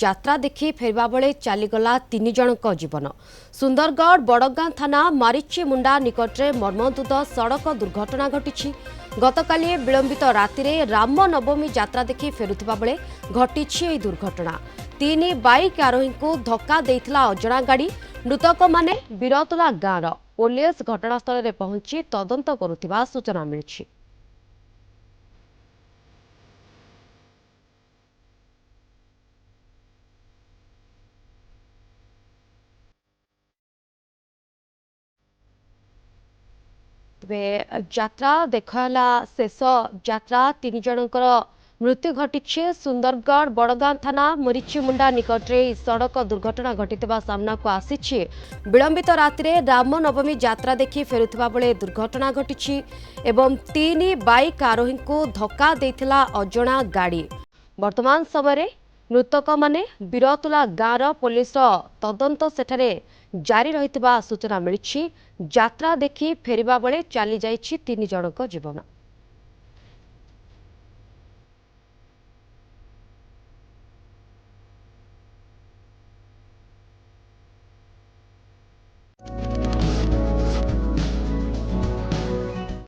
यात्रा देखि फेरबा बेले चलीगला 3 जनक जीवन। सुंदरगढ़ बड़गां थाना मारिचीमुंडा निकटरे मर्मन्तुद सड़क दुर्घटना घटी। गतकाली विलंबित राति रामनवमी यात्रा देखि फेरुथिबा बेले घटी दुर्घटना। 3 बाइक आरोही को धक्का देइथिला अजଣା गाड़ी। मृतक माने बीरतला गाँव। पुलिस घटनास्थल में पहुंची तदंत करुथिबा सूचना मिली। यात्रा देखला शेष यात्रा 3 जनकर मृत्यु घटी। सुंदरगढ़ बड़गां थाना मरीचीमुंडा निकटरे सड़क दुर्घटना घटिथिबा सामना को आसी। विलंबित राति रामनवमी यात्रा देखि फेरुथिबा बेले दुर्घटना घटी एवं 3 बाइक आरोही को धक्का देइथिला अजଣା गाड़ी। वर्तमान समय मृतक माने बीरतला गाँव। पुलिस तदंत सेठारे जारी रहिथिबा सूचना मिली। यात्रा देखि फेरिबा बेले चली जाइछि 3 जनक जीवन।